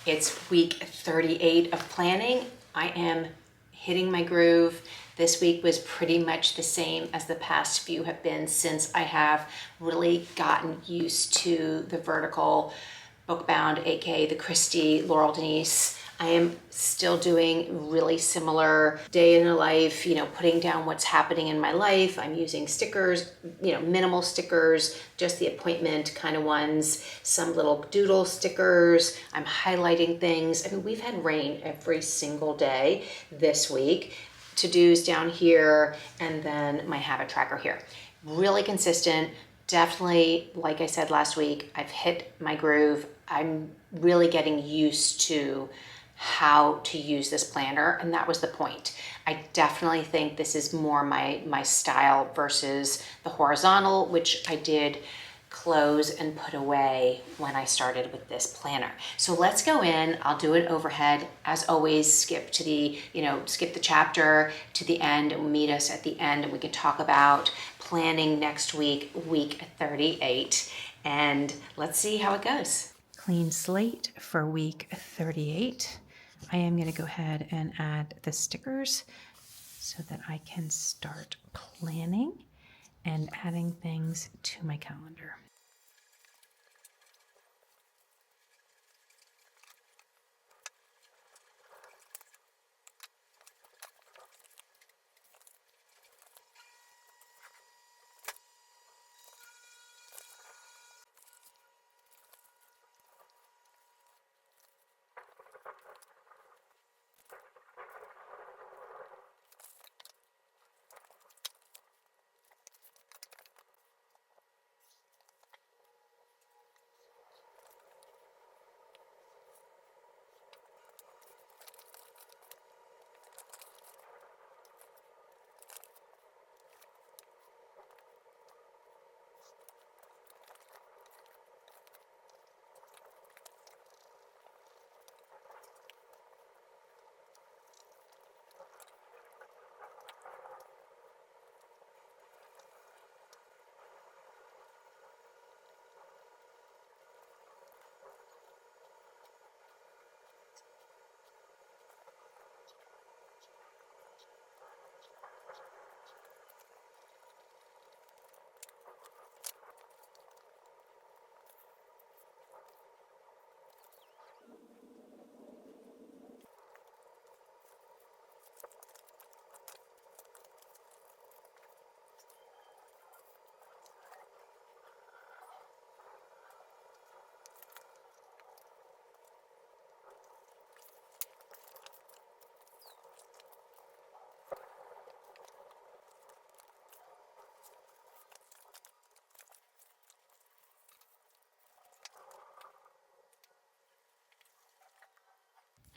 It's week 38 of planning. I am hitting my groove. This week was pretty much the same as the past few have been since I have really gotten used to the vertical bookbound, aka the Kristy, Laurel Denise. I am still doing really similar day in the life, putting down what's happening in my life. I'm using stickers, minimal stickers, just the appointment kind of ones, some little doodle stickers. I'm highlighting things. I mean, we've had rain every single day this week. To-dos down here, and then my habit tracker here. Really consistent. Definitely, like I said last week, I've hit my groove. I'm really getting used to how to use this planner, and that was the point. I definitely think this is more my style versus the horizontal, which I did close and put away when I started with this planner. So let's go in. I'll do an overhead. As always, skip the chapter to the end, and meet us at the end, and we can talk about planning next week, week 38, and let's see how it goes. Clean slate for week 38. I am going to go ahead and add the stickers so that I can start planning and adding things to my calendar.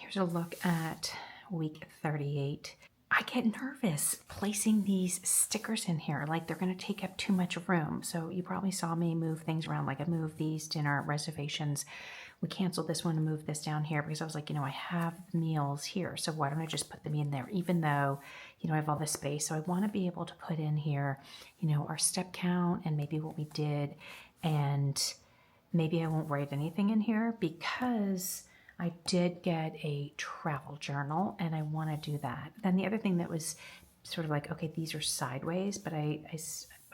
Here's a look at week 38. I get nervous placing these stickers in here, like they're going to take up too much room. So you probably saw me move things around, like I moved these dinner reservations. We canceled this one and moved this down here because I was like, I have meals here, so why don't I just put them in there, even though, I have all this space. So I want to be able to put in here, our step count and maybe what we did, and maybe I won't write anything in here because I did get a travel journal and I want to do that. Then the other thing that was sort of like, okay, these are sideways, but I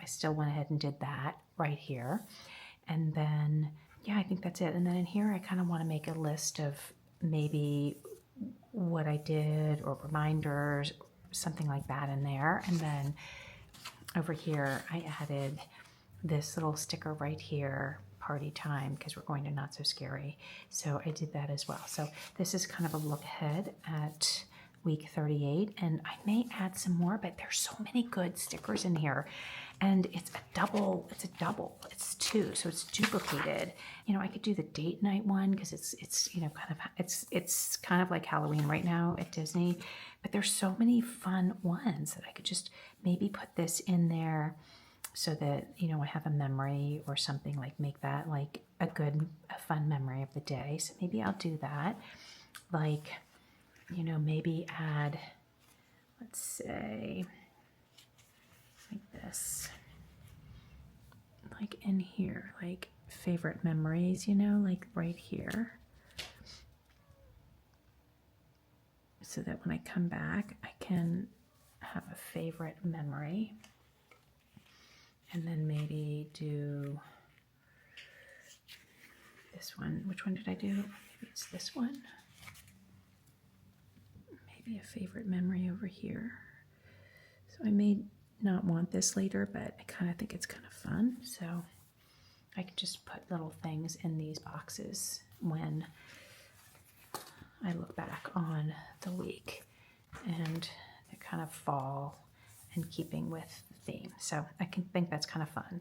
still went ahead and did that right here. And then, yeah, I think that's it. And then in here, I kind of want to make a list of maybe what I did or reminders, something like that in there. And then over here, I added this little sticker right here, party time, because we're going to Not So Scary. So I did that as well. So this is kind of a look ahead at week 38, and I may add some more, but there's so many good stickers in here, and it's it's two, so it's duplicated. I could do the date night one because it's kind of like Halloween right now at Disney, but there's so many fun ones that I could just maybe put this in there so that, I have a memory or something, like make that like a fun memory of the day. So maybe I'll do that. Like, maybe add, let's say, like this, like in here, like favorite memories, like right here. so that when I come back, I can have a favorite memory. And then maybe do this one. Which one did I do? Maybe it's this one. Maybe a favorite memory over here. So I may not want this later, but I kind of think it's kind of fun. So I could just put little things in these boxes when I look back on the week, and they kind of fall in keeping with the theme. So I can think that's kind of fun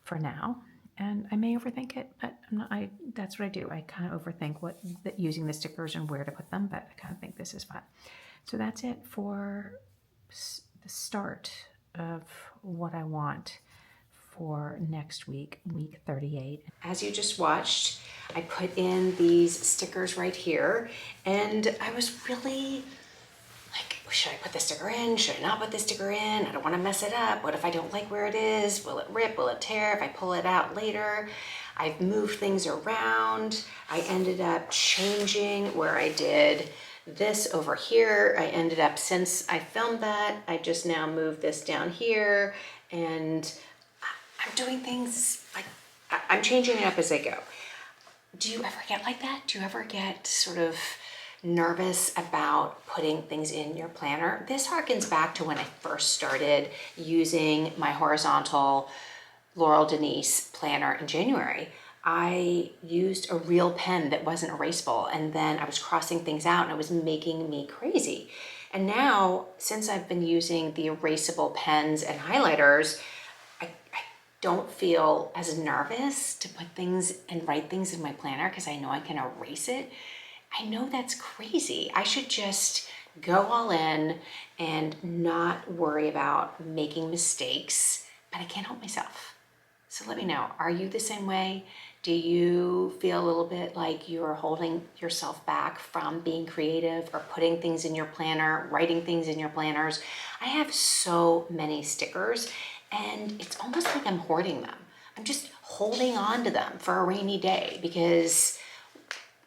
for now. And I may overthink it, but I'm not, that's what I do. I kind of overthink using the stickers and where to put them, but I kind of think this is fun. So that's it for the start of what I want for next week, week 38. As you just watched, I put in these stickers right here, and I was really like, should I put the sticker in? Should I not put the sticker in? I don't want to mess it up. What if I don't like where it is? Will it rip? Will it tear if I pull it out later? I've moved things around. I ended up changing where I did this over here. I ended up, since I filmed that, I just now moved this down here, and I'm doing things like, I'm changing it up as I go. Do you ever get like that? Do you ever get sort of nervous about putting things in your planner? This harkens back to when I first started using my horizontal Laurel Denise planner in January. I used a real pen that wasn't erasable, and then I was crossing things out, and it was making me crazy. And now, since I've been using the erasable pens and highlighters, I don't feel as nervous to put things and write things in my planner because I know I can erase it. I know that's crazy. I should just go all in and not worry about making mistakes, but I can't help myself. So let me know, are you the same way? Do you feel a little bit like you're holding yourself back from being creative or putting things in your planner, writing things in your planners? I have so many stickers, and it's almost like I'm hoarding them. I'm just holding on to them for a rainy day because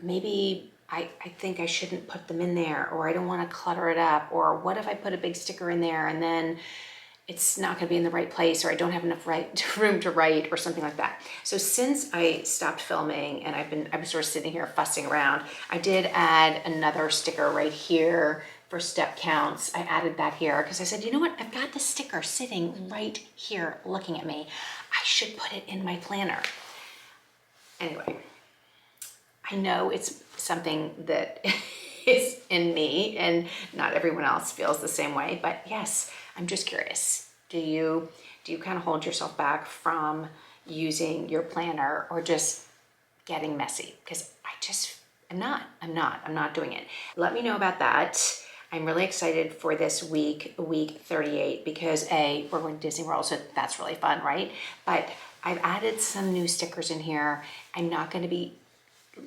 maybe I think I shouldn't put them in there, or I don't want to clutter it up, or what if I put a big sticker in there and then it's not going to be in the right place, or I don't have enough room to write, or something like that. So since I stopped filming and I'm sort of sitting here fussing around, I did add another sticker right here for step counts. I added that here because I said, you know what? I've got the sticker sitting right here looking at me. I should put it in my planner. Anyway, I know it's something that is in me and not everyone else feels the same way, but yes, I'm just curious. Do you kind of hold yourself back from using your planner or just getting messy? Because I'm not doing it. Let me know about that. I'm really excited for this week 38, because we're going to Disney World, so that's really fun, right? But I've added some new stickers in here. I'm not going to be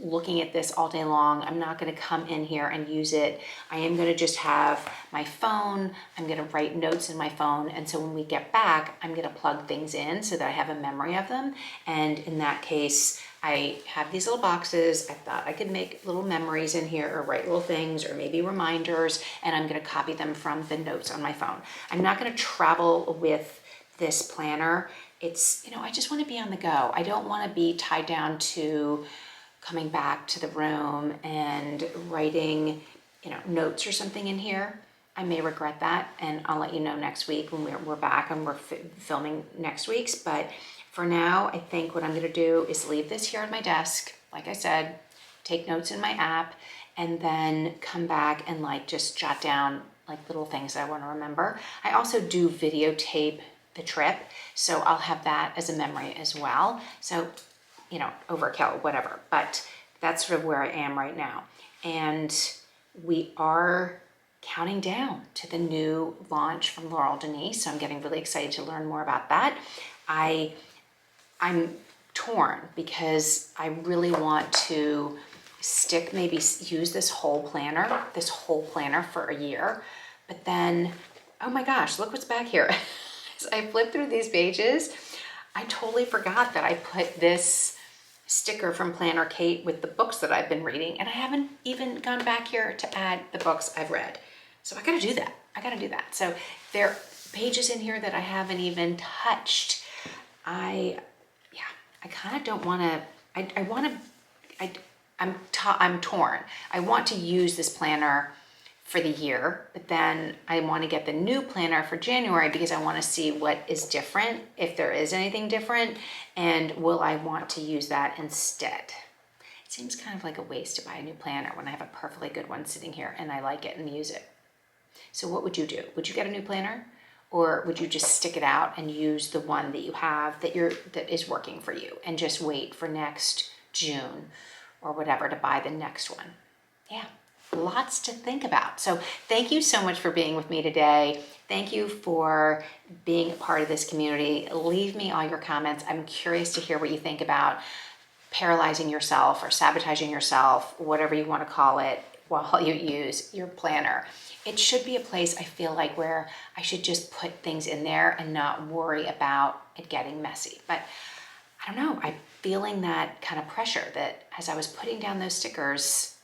looking at this all day long. I'm not going to come in here and use it. I am going to just have my phone. I'm going to write notes in my phone. And so when we get back, I'm going to plug things in so that I have a memory of them. And in that case, I have these little boxes. I thought I could make little memories in here, or write little things, or maybe reminders, and I'm going to copy them from the notes on my phone. I'm not going to travel with this planner. It's, I just want to be on the go. I don't want to be tied down to coming back to the room and writing, notes or something in here. I may regret that, and I'll let you know next week when we're back and we're filming next week's. But for now, I think what I'm gonna do is leave this here on my desk, like I said, take notes in my app, and then come back and just jot down little things I wanna remember. I also do videotape the trip, so I'll have that as a memory as well. So, overkill, whatever, but that's sort of where I am right now. And we are counting down to the new launch from Laurel Denise, so I'm getting really excited to learn more about that. I'm torn because I really want to use this whole planner for a year, but then, oh my gosh, look what's back here. As I flip through these pages, I totally forgot that I put this sticker from Planner Kate with the books that I've been reading, and I haven't even gone back here to add the books I've read. So I gotta do that. I gotta do that. So there are pages in here that I haven't even touched. I kind of don't want to, I'm torn. I want to use this planner for the year, but then I want to get the new planner for January because I want to see what is different, if there is anything different, and will I want to use that instead. It seems kind of like a waste to buy a new planner when I have a perfectly good one sitting here and I like it and use it. So what would you do? Would you get a new planner? Or would you just stick it out and use the one that you have that is working for you and just wait for next June or whatever to buy the next one? Yeah, lots to think about. So thank you so much for being with me today. Thank you for being a part of this community. Leave me all your comments. I'm curious to hear what you think about paralyzing yourself or sabotaging yourself, whatever you want to call it, while you use your planner. It should be a place, I feel like, where I should just put things in there and not worry about it getting messy. But I don't know, I'm feeling that kind of pressure that as I was putting down those stickers,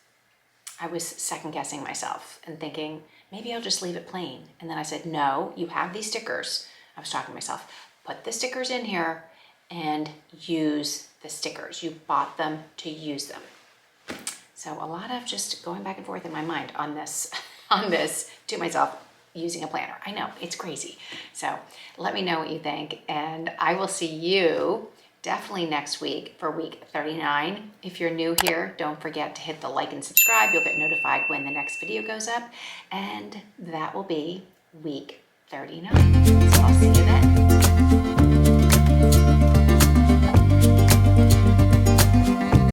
I was second guessing myself and thinking, maybe I'll just leave it plain. And then I said, no, you have these stickers. I was talking to myself, put the stickers in here and use the stickers. You bought them to use them. So a lot of just going back and forth in my mind on this to myself using a planner. I know, it's crazy. So let me know what you think, and I will see you definitely next week for week 39. If you're new here, don't forget to hit the like and subscribe. You'll get notified when the next video goes up, and that will be week 39. So I'll see you then.